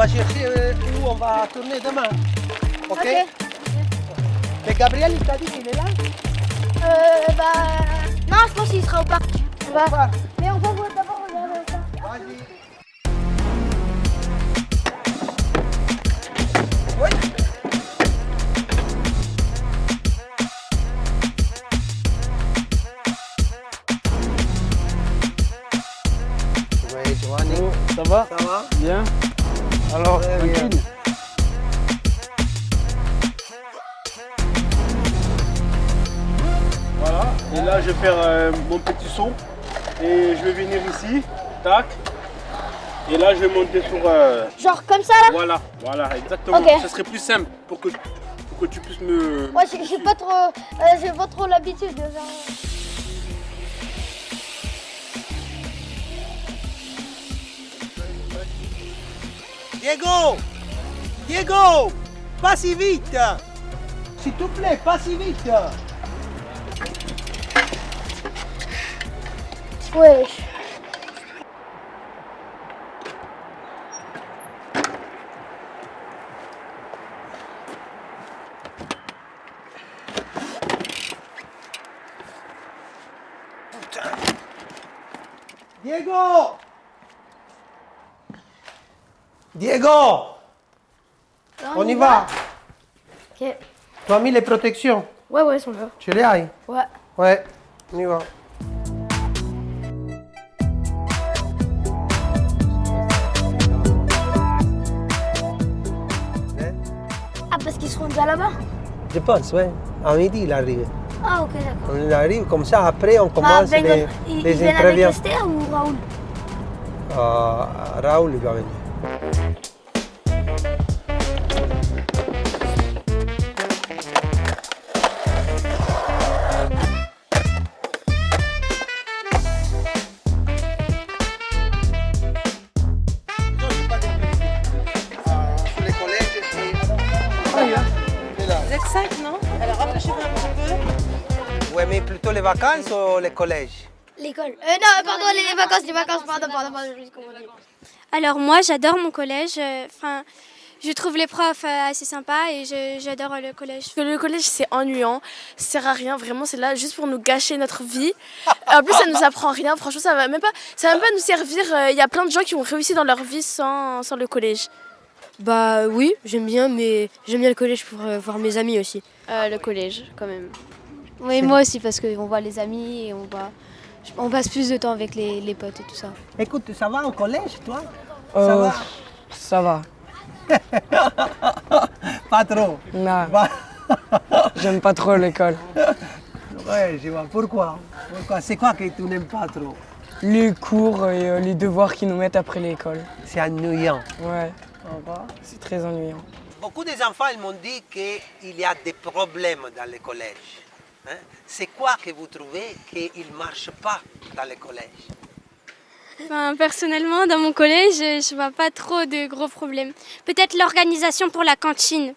va chercher où on va tourner demain. Ok, Ok. Mais Gabriel, il t'a dit qu'il est là? Non, je pense qu'il sera au parc. On va. Parc. Mais on va voir d'abord regarder ça. Vas-y. Oui. Oui, Giovanni. Ça va? Ça va? Bien. Alors, Très bien. tranquille. Voilà. Et là, je vais faire mon petit son. Et je vais venir ici. Tac. Et là, je vais monter sur... Genre comme ça là? Voilà, exactement. Ok. Ce serait plus simple pour que tu puisses me... Ouais, j'ai pas trop l'habitude de ça. Diego! Diego! Pas si vite! S'il te plaît, pas si vite! Ouais. Diego! Diego! On y va! Ok. Tu as mis les protections? Ouais, ils sont là. Tu les as? Ouais. Ouais, on y va. Ah, parce qu'ils seront déjà là-bas? Je pense, ouais. À midi, il arrive. Ah, ok, d'accord. On arrive comme ça, après on commence les ils viennent avec entretiens. Esther ou Raoul? Raoul, il va venir. Vous êtes 5, non? Alors rapprochez-vous un petit peu. Ouais, mais plutôt les vacances ou les collèges? L'école. Non, pardon, les vacances, pardon, je me suis confondue. Alors moi j'adore mon collège, je trouve les profs assez sympas et j'adore le collège. Le collège c'est ennuyant, ça sert à rien, vraiment c'est là juste pour nous gâcher notre vie. En plus ça nous apprend rien, franchement ça va même pas nous servir. Il y a plein de gens qui ont réussi dans leur vie sans le collège. Bah oui, j'aime bien, mais j'aime bien le collège pour voir mes amis aussi. Le collège quand même. Oui, moi aussi, parce qu'on voit les amis et on passe plus de temps avec les potes et tout ça. Écoute, ça va au collège, toi? Ça va? Ça va. Pas trop. Non, Va. j'aime pas trop l'école. Ouais, je vois. Pourquoi? C'est quoi que tu n'aimes pas trop? Les cours et les devoirs qu'ils nous mettent après l'école. C'est ennuyant. Ouais, c'est très ennuyant. Beaucoup des enfants ils m'ont dit qu'il y a des problèmes dans les collèges. Hein? C'est quoi que vous trouvez qu'il ne marche pas dans les collèges? Personnellement dans mon collège je vois pas trop de gros problèmes. Peut-être l'organisation pour la cantine,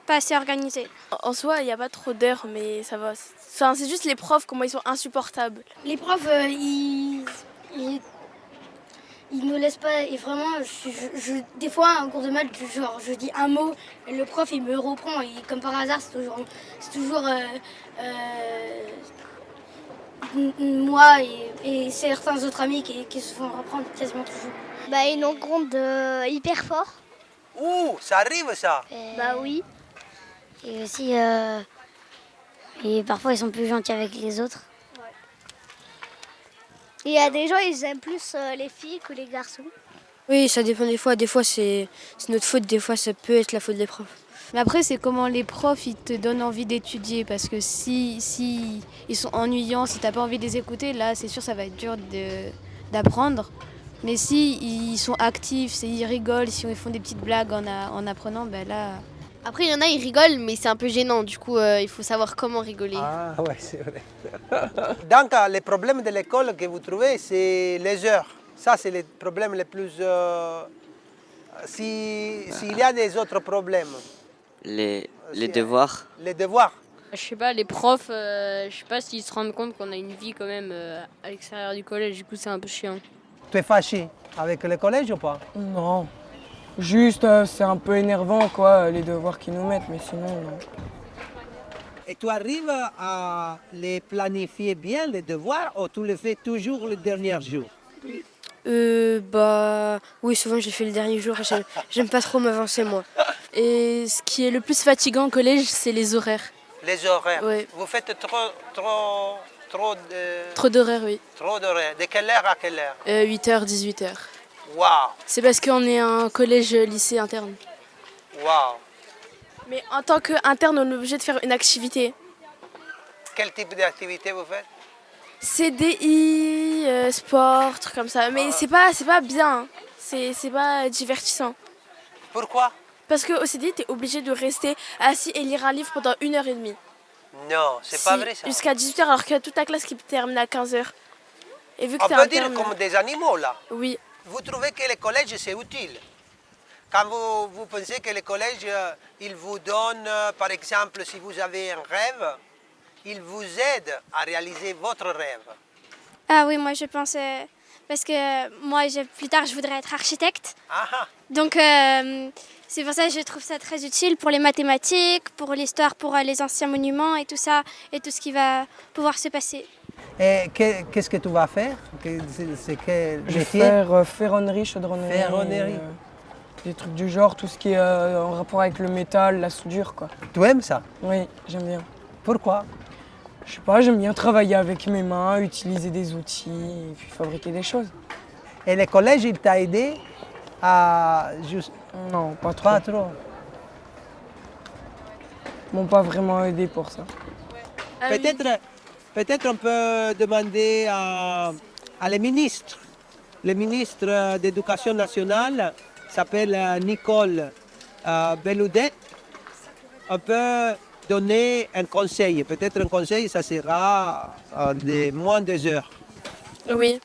pas assez organisée. En soi il n'y a pas trop d'heures mais ça va. Enfin, c'est juste les profs comment ils sont insupportables. Les profs, ils nous laissent pas. Et vraiment, des fois, en cours de maths, je dis un mot, et le prof, il me reprend. Et comme par hasard, c'est toujours moi et certains autres amis qui se font reprendre quasiment toujours. Bah, ils nous grondent hyper fort. Ouh, ça arrive ça? Bah oui. Et aussi, et parfois ils sont plus gentils avec les autres. Il y a des gens, ils aiment plus les filles que les garçons. Oui, ça dépend des fois. Des fois, c'est notre faute. Des fois, ça peut être la faute des profs. Mais après, c'est comment les profs, ils te donnent envie d'étudier. Parce que si ils sont ennuyants, si t'as pas envie de les écouter, là, c'est sûr, ça va être dur d'apprendre. Mais si ils sont actifs, s'ils rigolent, si ils font des petites blagues en apprenant, ben là... Après, il y en a, ils rigolent, mais c'est un peu gênant. Du coup, il faut savoir comment rigoler. Ah ouais, c'est vrai. Donc, les problèmes de l'école que vous trouvez, c'est les heures. Ça, c'est les problèmes les plus... S'il y a des autres problèmes. Les devoirs. Les devoirs. Je sais pas, les profs, je sais pas s'ils se rendent compte qu'on a une vie quand même à l'extérieur du collège. Du coup, c'est un peu chiant. Tu es fâché avec le collège ou pas? Non, Juste, c'est un peu énervant, quoi, les devoirs qu'ils nous mettent, mais sinon, non. Et tu arrives à les planifier bien, les devoirs, ou tu les fais toujours le dernier jour? Oui, souvent j'ai fait le dernier jour. J'aime pas trop m'avancer, moi. Et ce qui est le plus fatigant au collège, c'est les horaires. Les horaires. Ouais. Vous faites trop de... Trop d'horaires, oui. Trop d'horaires. De quelle heure à quelle heure? 8h, 18h. Waouh! C'est parce qu'on est un collège-lycée interne. Waouh! Mais en tant qu'interne, on est obligé de faire une activité. Quel type d'activité vous faites? CDI, sport, trucs comme ça. Mais c'est pas bien. C'est pas divertissant. Pourquoi? Parce qu'au CDI, tu es obligé de rester assis et lire un livre pendant 1h30. Non, c'est pas vrai ça. Jusqu'à 18h, alors que toute ta classe qui termine à 15h. Et vu que On t'es peut dire interne, comme des animaux là. Oui. Vous trouvez que le collège c'est utile? Quand vous pensez que le collège, il vous donne, par exemple, si vous avez un rêve, il vous aide à réaliser votre rêve. Ah oui, moi je pense, parce que moi plus tard je voudrais être architecte. Donc c'est pour ça que je trouve ça très utile pour les mathématiques, pour l'histoire, pour les anciens monuments et tout ça, et tout ce qui va pouvoir se passer. Et qu'est-ce que tu vas faire? C'est quel Je vais métier? faire ferronnerie, chaudronnerie. Ferronnerie. Des trucs du genre, tout ce qui est en rapport avec le métal, la soudure, quoi. Tu aimes ça? Oui, j'aime bien. Pourquoi? Je sais pas, j'aime bien travailler avec mes mains, utiliser des outils et puis fabriquer des choses. Et le collège, il t'a aidé à juste... Non, pas trop. Pas trop. Ils m'ont pas vraiment aidé pour ça. Peut-être on peut demander à le ministre. Le ministre d'Éducation nationale s'appelle Nicole Belloudet. On peut donner un conseil. Peut-être un conseil, ça sera de moins de 2 heures. Oui.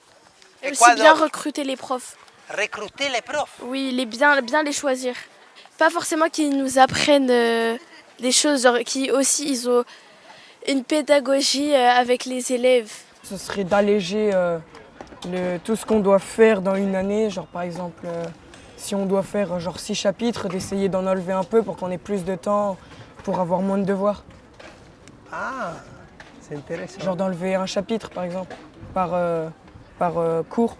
Et Et quoi aussi bien d'autre? recruter les profs. Recruter les profs. Oui, bien les choisir. Pas forcément qu'ils nous apprennent des choses, genre qui aussi ils ont une pédagogie avec les élèves. Ce serait d'alléger tout ce qu'on doit faire dans une année. Genre par exemple, si on doit faire genre 6 chapitres, d'essayer d'en enlever un peu pour qu'on ait plus de temps pour avoir moins de devoirs. Ah, c'est intéressant. Genre d'enlever un chapitre par exemple, par cours.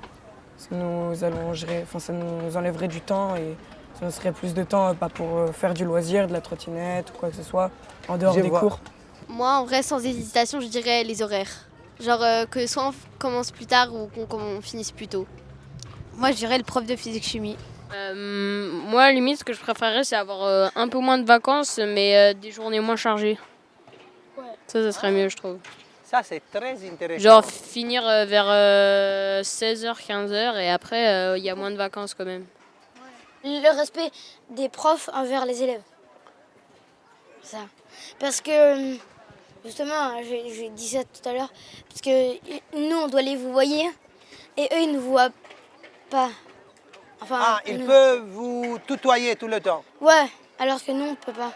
Ça nous enlèverait du temps et ça nous serait plus de temps pour faire du loisir, de la trottinette ou quoi que ce soit, en dehors des cours. Moi, en vrai, sans hésitation, je dirais les horaires. Genre que soit on commence plus tard ou qu'on finisse plus tôt. Moi, je dirais le prof de physique-chimie. Moi, limite, ce que je préférerais, c'est avoir un peu moins de vacances, mais des journées moins chargées. Ouais. Ça serait mieux, je trouve. Ça, c'est très intéressant. Genre finir vers 16h, 15h, et après, il y a moins de vacances quand même. Le respect des profs envers les élèves. Ça. Parce que, justement, j'ai dit ça tout à l'heure, parce que nous, on doit les vous voyer, et eux, ils ne nous voient pas. Enfin, ils peuvent vous tutoyer tout le temps? Ouais, alors que nous, on ne peut pas.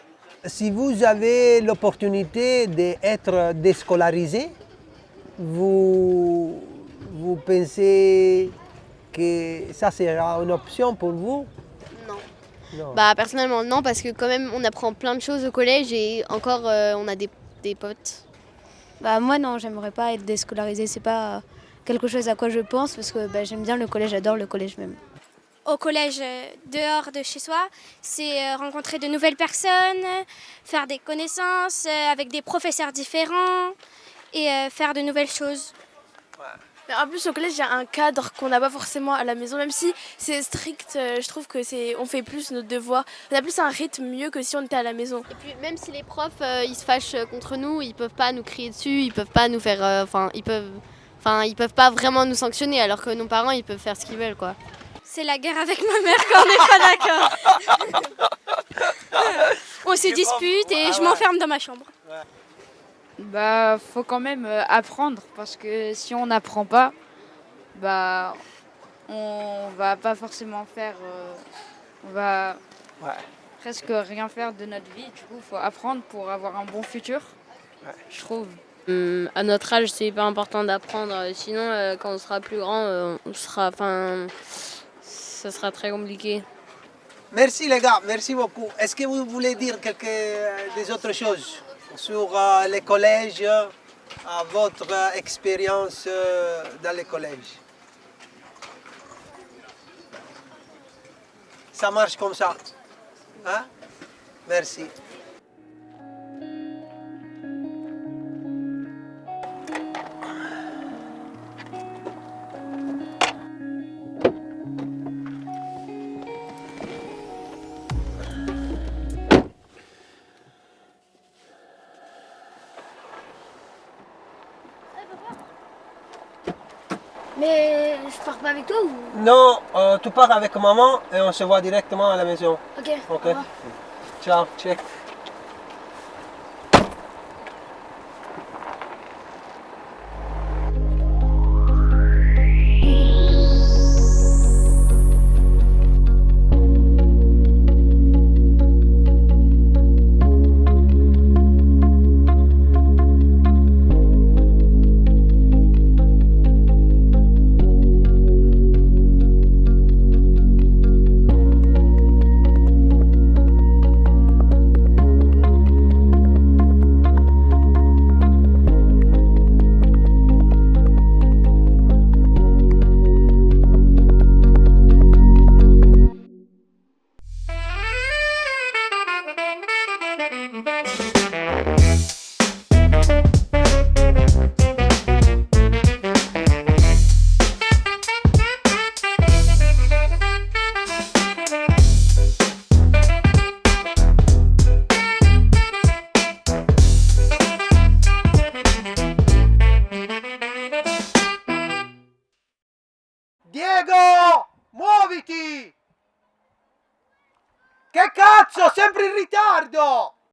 Si vous avez l'opportunité d'être déscolarisé, vous pensez que ça sera une option pour vous? Non. Bah personnellement non, parce que quand même on apprend plein de choses au collège et encore on a des potes. Bah moi non, j'aimerais pas être déscolarisée, c'est pas quelque chose à quoi je pense parce que j'aime bien le collège, j'adore le collège même. Au collège, dehors de chez soi, c'est rencontrer de nouvelles personnes, faire des connaissances avec des professeurs différents et faire de nouvelles choses. Mais en plus au collège il y a un cadre qu'on n'a pas forcément à la maison, même si c'est strict, je trouve que on fait plus nos devoirs, on a plus un rythme mieux que si on était à la maison. Et puis même si les profs ils se fâchent contre nous, ils peuvent pas nous crier dessus, ils peuvent pas nous faire, ils peuvent pas vraiment nous sanctionner, alors que nos parents ils peuvent faire ce qu'ils veulent quoi. C'est la guerre avec ma mère quand on n'est pas d'accord. On se dispute et je m'enferme dans ma chambre. Bah, faut quand même apprendre parce que si on n'apprend pas, bah, on va pas forcément faire, on va presque rien faire de notre vie. Du coup, faut apprendre pour avoir un bon futur, je trouve. À notre âge, c'est hyper important d'apprendre. Sinon, quand on sera plus grand, ça sera très compliqué. Merci les gars, merci beaucoup. Est-ce que vous voulez dire des autres choses sur les collèges, votre expérience dans les collèges? Ça marche comme ça. Hein? Merci. Mais je pars pas avec toi ou... Non, tu pars avec maman et on se voit directement à la maison. Ok. Ok. Au revoir. Ciao, check. Diego, muoviti! Che cazzo, sempre in ritardo!